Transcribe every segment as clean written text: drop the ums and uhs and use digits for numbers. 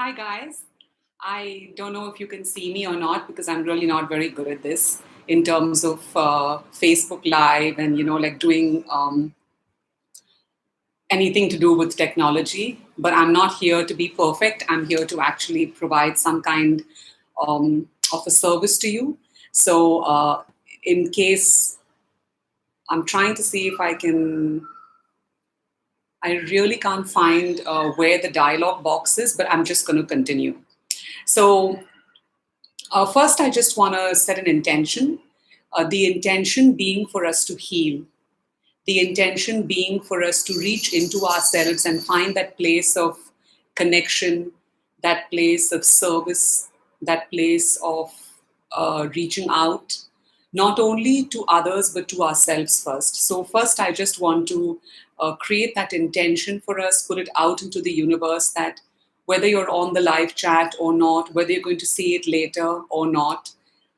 Hi guys. I don't know if you can see me or not because I'm really not very good at this in terms of Facebook Live and like doing anything to do with technology. But I'm not here to be perfect. I'm here to actually provide some kind of a service to you. So in case I'm trying to see if I really can't find where the dialog box is, but I'm just going to continue. So first, I just want to set an intention. The intention being for us to heal, the intention being for us to reach into ourselves and find that place of connection, that place of service, that place of reaching out, not only to others, but to ourselves first. So, first, I just want to create that intention for us, put it out into the universe that whether you're on the live chat or not, whether you're going to see it later or not,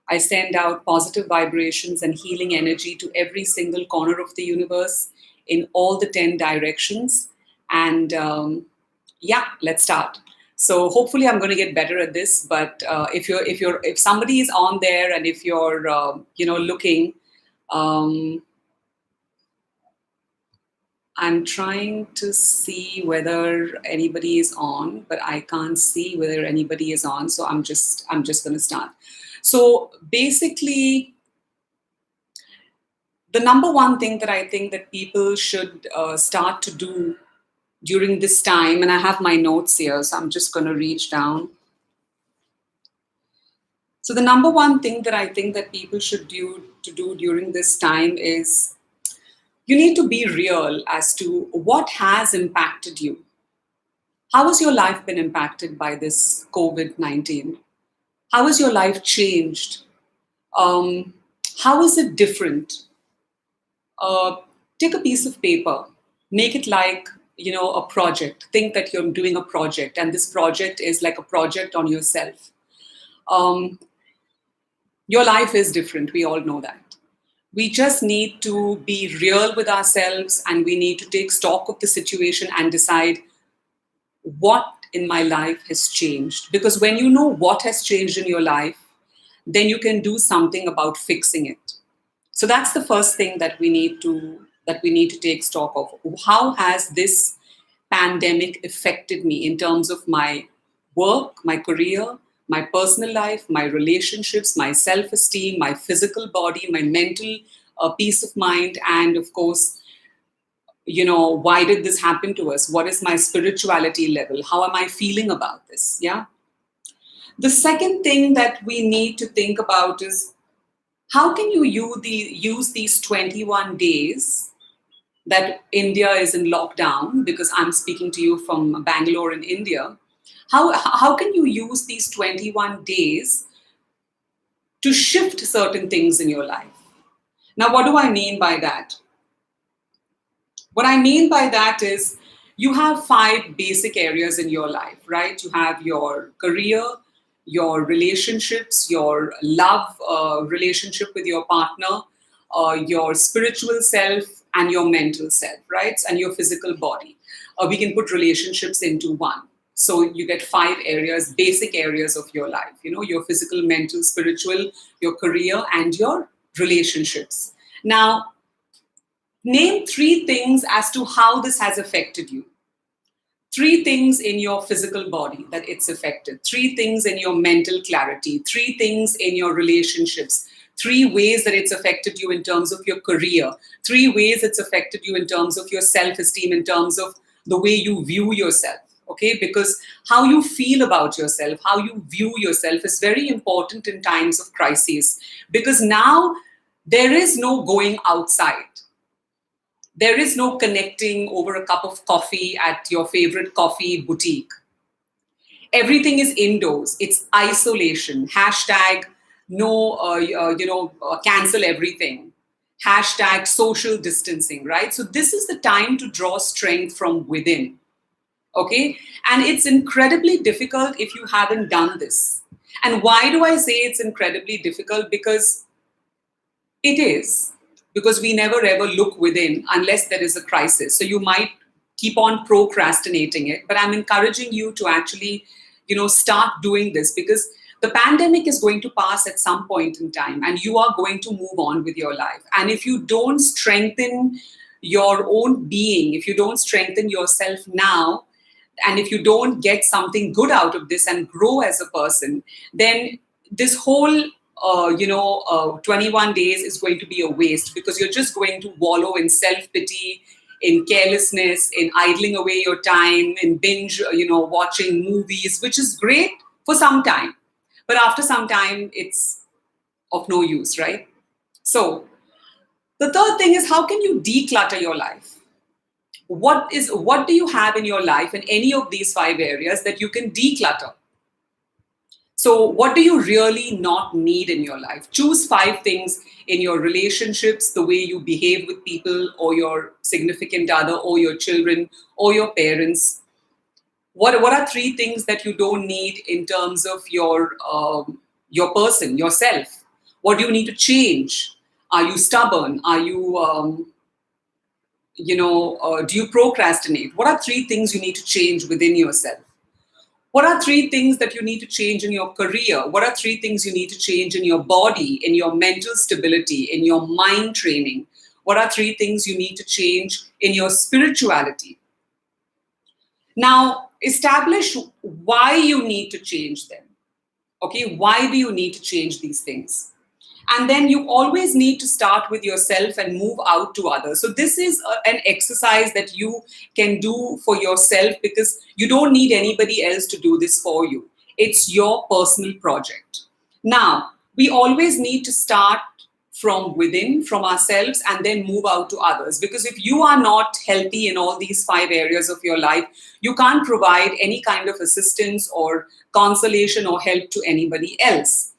I send out positive vibrations and healing energy to every single corner of the universe in all the 10 directions. And yeah, let's start. So hopefully I'm going to get better at this. But if somebody is on there and if you're looking, um, I'm trying to see whether anybody is on, but I can't see whether anybody is on. So I'm just going to start. So basically, the number one thing that I think that people should start to do during this time, and I have my notes here, so I'm just going to reach down. So the number one thing that I think that people should do during this time is you need to be real as to what has impacted you. How has your life been impacted by this COVID-19? How has your life changed? Um, how is it different? uh, Take a piece of paper, make it like a project. Think that you're doing a project, and this project is like a project on yourself. um, your life is different, we all know that. We just need to be real with ourselves, and we need to take stock of the situation and decide what in my life has changed, because when you know what has changed in your life, then you can do something about fixing it. So that's the first thing that we need to take stock of. How has this pandemic affected me in terms of my work, my career, my personal life, my relationships, my self-esteem, my physical body, my mental peace of mind, and of course, why did this happen to us? What is my spirituality level? How am I feeling about this? Yeah. The second thing that we need to think about is how can you use these 21 days that India is in lockdown, because I'm speaking to you from Bangalore in India. How can you use these 21 days to shift certain things in your life? Now, what do I mean by that? What I mean by that is you have five basic areas in your life, right? You have your career, your relationships, your love relationship with your partner, your spiritual self, and your mental self, right? And your physical body. We can put relationships into one. So you get five areas, basic areas of your life, your physical, mental, spiritual, your career, and your relationships. Now, name three things as to how this has affected you. Three things in your physical body that it's affected. Three things in your mental clarity. Three things in your relationships. Three ways that it's affected you in terms of your career. Three ways it's affected you in terms of your self-esteem, in terms of the way you view yourself. Okay, because how you feel about yourself, how you view yourself is very important in times of crises. Because now there is no going outside. There is no connecting over a cup of coffee at your favorite coffee boutique. Everything is indoors. It's isolation. Hashtag no, cancel everything. Hashtag social distancing, right? So this is the time to draw strength from within. Okay? And it's incredibly difficult if you haven't done this. And why do I say it's incredibly difficult? Because it is, because we never ever look within unless there is a crisis. So you might keep on procrastinating it, but I'm encouraging you to actually start doing this, because the pandemic is going to pass at some point in time and you are going to move on with your life. And if you don't strengthen your own being, if you don't strengthen yourself now, and if you don't get something good out of this and grow as a person, then this whole 21 days is going to be a waste, because you're just going to wallow in self-pity, in carelessness, in idling away your time, in binge watching movies, which is great for some time, but after some time it's of no use, right? So the third thing is, how can you declutter your life? What do you have in your life in any of these 5 areas that you can declutter? So what do you really not need in your life? Choose 5 things in your relationships, the way you behave with people or your significant other or your children or your parents. What are 3 things that you don't need in terms of your person, yourself? What do you need to change? Are you stubborn? Are you do you procrastinate? What are 3 things you need to change within yourself? What are 3 things that you need to change in your career? What are 3 things you need to change in your body, in your mental stability, in your mind training? What are 3 things you need to change in your spirituality? Now, establish why you need to change them. Okay, why do you need to change these things? And then you always need to start with yourself and move out to others. So this is an exercise that you can do for yourself, because you don't need anybody else to do this for you. It's your personal project. Now, we always need to start from within, from ourselves, and then move out to others. Because if you are not healthy in all these 5 areas of your life, you can't provide any kind of assistance or consolation or help to anybody else.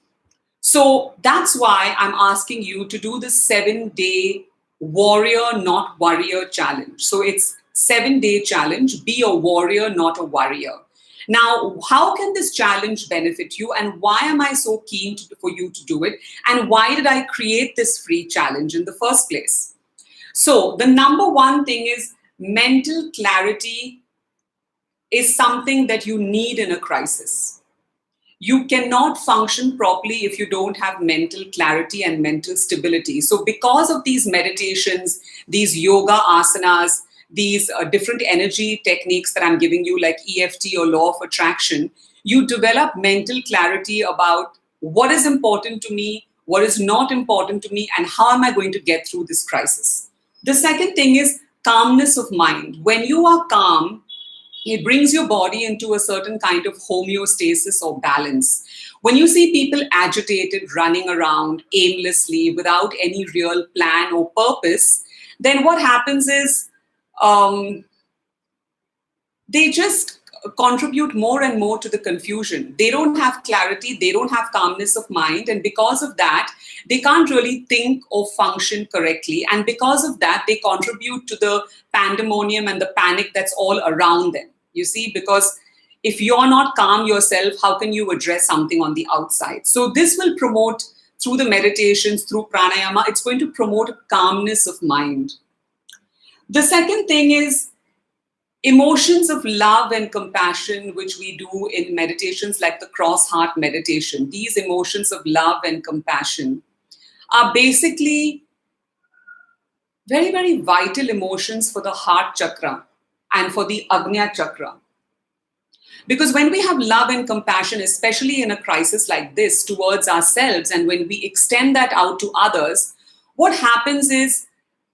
So that's why I'm asking you to do this 7-day warrior, not worrier challenge. So it's 7-day challenge. Be a warrior, not a worrier. Now, how can this challenge benefit you, and why am I so keen for you to do it? And why did I create this free challenge in the first place? So the number one thing is, mental clarity is something that you need in a crisis. You cannot function properly if you don't have mental clarity and mental stability. So because of these meditations, these yoga asanas, these different energy techniques that I'm giving you, like EFT or law of attraction, you develop mental clarity about what is important to me, what is not important to me, and how am I going to get through this crisis. The second thing is calmness of mind. When you are calm, it brings your body into a certain kind of homeostasis or balance. When you see people agitated, running around aimlessly without any real plan or purpose, then what happens is they just contribute more and more to the confusion. They don't have clarity, they don't have calmness of mind, and because of that, they can't really think or function correctly. And because of that, they contribute to the pandemonium and the panic that's all around them. You see, because if you're not calm yourself, how can you address something on the outside? So this will promote, through the meditations, through pranayama, it's going to promote a calmness of mind. The second thing is emotions of love and compassion, which we do in meditations like the cross heart meditation. These emotions of love and compassion are basically very, very vital emotions for the heart chakra and for the Agnya chakra. Because when we have love and compassion, especially in a crisis like this, towards ourselves, and when we extend that out to others, what happens is,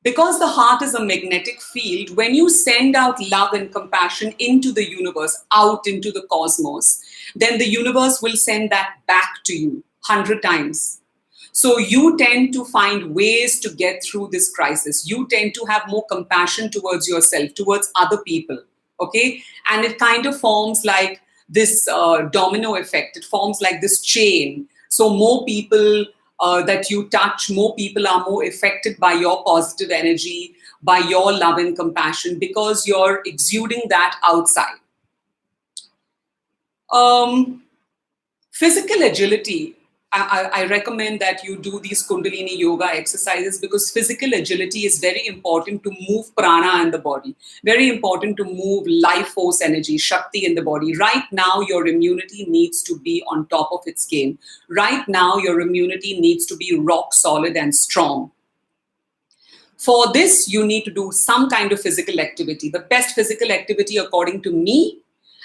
because the heart is a magnetic field, when you send out love and compassion into the universe, out into the cosmos, then the universe will send that back to you 100 times. So you tend to find ways to get through this crisis. You tend to have more compassion towards yourself, towards other people, okay? And it kind of forms like this domino effect. It forms like this chain. So more people that you touch, more people are more affected by your positive energy, by your love and compassion, because you're exuding that outside. Physical agility. I recommend that you do these Kundalini yoga exercises because physical agility is very important to move prana in the body, very important to move life force energy, Shakti in the body. Right now, your immunity needs to be on top of its game. Right now, your immunity needs to be rock solid and strong. For this, you need to do some kind of physical activity. The best physical activity, according to me,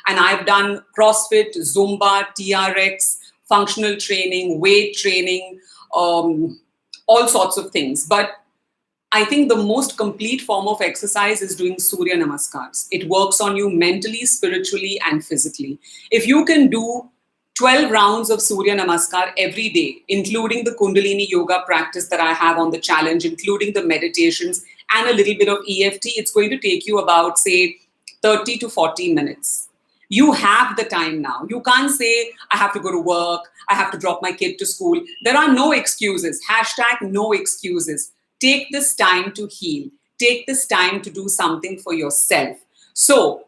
and I've done CrossFit, Zumba, TRX, functional training, weight training, all sorts of things. But I think the most complete form of exercise is doing Surya Namaskars. It works on you mentally, spiritually, and physically. If you can do 12 rounds of Surya Namaskar every day, including the Kundalini yoga practice that I have on the challenge, including the meditations and a little bit of EFT, it's going to take you about, say, 30 to 40 minutes. You have the time now. You can't say, I have to go to work, I have to drop my kid to school. There are no excuses. Hashtag no excuses. Take this time to heal. Take this time to do something for yourself. So,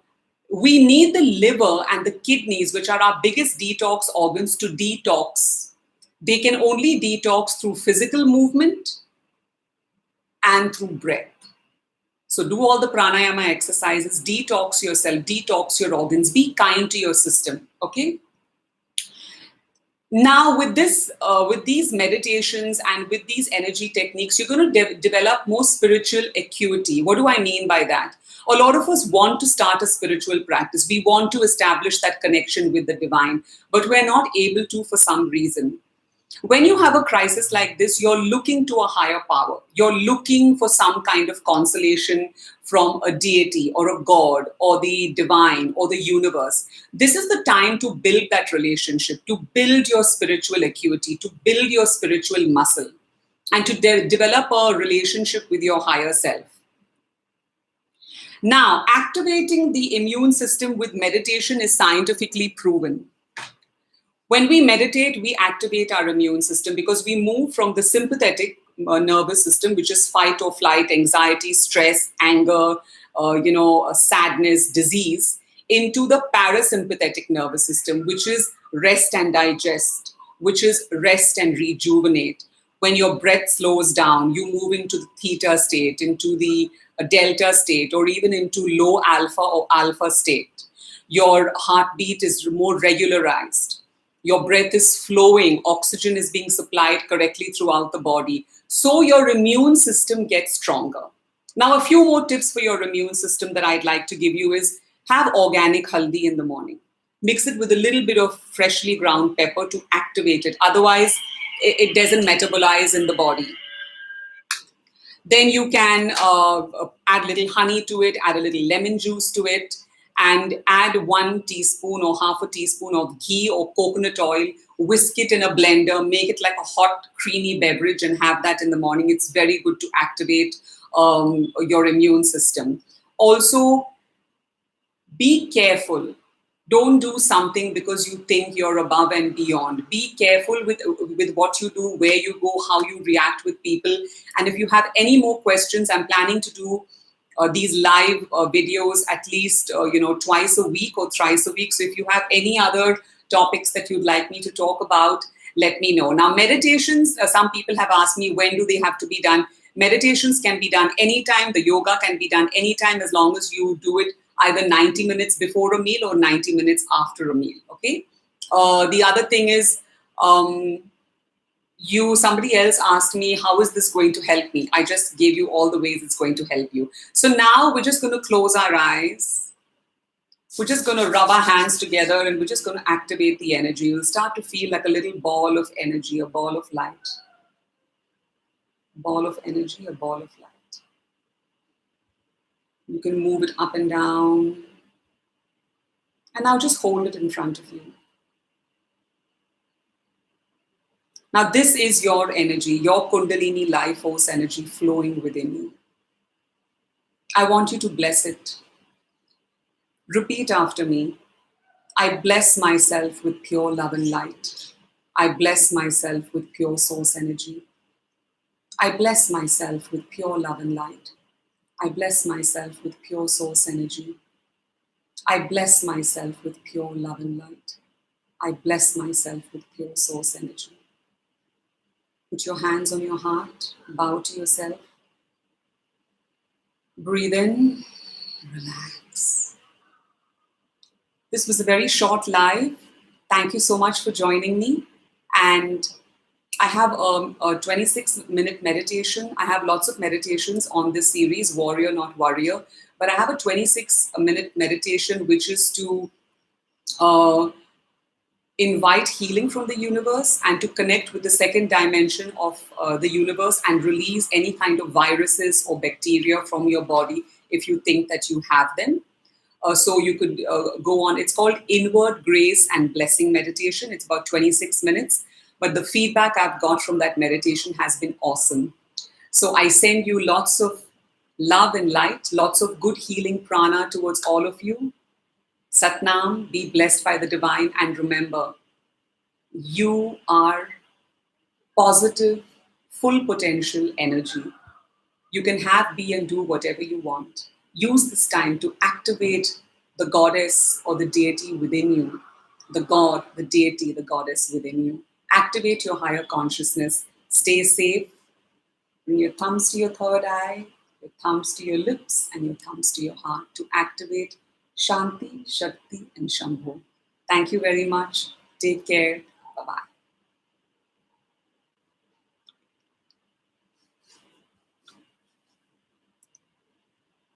we need the liver and the kidneys, which are our biggest detox organs, to detox. They can only detox through physical movement and through breath. So do all the pranayama exercises, detox yourself, detox your organs, be kind to your system, okay? Now, with this, with these meditations and with these energy techniques, you're going to develop more spiritual acuity. What do I mean by that? A lot of us want to start a spiritual practice. We want to establish that connection with the divine, but we're not able to for some reason. When you have a crisis like this, you're looking to a higher power. You're looking for some kind of consolation from a deity or a god or the divine or the universe. This is the time to build that relationship, to build your spiritual acuity, to build your spiritual muscle, and to develop a relationship with your higher self. Now, activating the immune system with meditation is scientifically proven. When we meditate, we activate our immune system because we move from the sympathetic nervous system, which is fight or flight, anxiety, stress, anger, sadness, disease, into the parasympathetic nervous system, which is rest and digest, which is rest and rejuvenate. When your breath slows down, you move into the theta state, into the delta state, or even into low alpha or alpha state. Your heartbeat is more regularized. Your breath is flowing, oxygen is being supplied correctly throughout the body. So your immune system gets stronger. Now, a few more tips for your immune system that I'd like to give you is have organic haldi in the morning. Mix it with a little bit of freshly ground pepper to activate it. Otherwise, it doesn't metabolize in the body. Then you can add a little honey to it, add a little lemon juice to it, and add 1 teaspoon or half a teaspoon of ghee or coconut oil, whisk it in a blender, make it like a hot, creamy beverage and have that in the morning. It's very good to activate your immune system. Also, be careful. Don't do something because you think you're above and beyond. Be careful with what you do, where you go, how you react with people. And if you have any more questions, I'm planning to do these live videos at least twice a week or thrice a week. So if you have any other topics that you'd like me to talk about, let me know. Now, meditations, some people have asked me, when do they have to be done? Meditations can be done anytime. The yoga can be done anytime, as long as you do it either 90 minutes before a meal or 90 minutes after a meal, okay? The other thing is, somebody else asked me, how is this going to help me? I just gave you all the ways it's going to help you. So now we're just going to close our eyes. We're just going to rub our hands together and we're just going to activate the energy. You'll start to feel like a little ball of energy, a ball of light. Ball of energy, a ball of light. You can move it up and down. And now just hold it in front of you. Now this is your energy, your Kundalini life force energy flowing within you. I want you to bless it. Repeat after me. I bless myself with pure love and light. I bless myself with pure source energy. I bless myself with pure love and light. I bless myself with pure source energy. I bless myself with pure love and light. I bless myself with pure source energy. Put your hands on your heart, bow to yourself, breathe in, relax. This was a very short live. Thank you so much for joining me. And I have a 26-minute meditation. I have lots of meditations on this series, Warrior, Not Worrier. But I have a 26-minute meditation, which is to uh, invite healing from the universe and to connect with the second dimension of the universe and release any kind of viruses or bacteria from your body if you think that you have them. So you could go on. It's called Inward Grace and Blessing Meditation. It's about 26 minutes. But the feedback I've got from that meditation has been awesome. So I send you lots of love and light, lots of good healing prana towards all of you. Satnam, be blessed by the divine, and remember, you are positive, full potential energy. You can have, be, and do whatever you want. Use this time to activate the goddess or the deity within you, the god, the deity, the goddess within you. Activate your higher consciousness. Stay safe. Bring your thumbs to your third eye, your thumbs to your lips, and your thumbs to your heart to activate Shanti, Shakti, and Shambho. Thank you very much. Take care. Bye bye.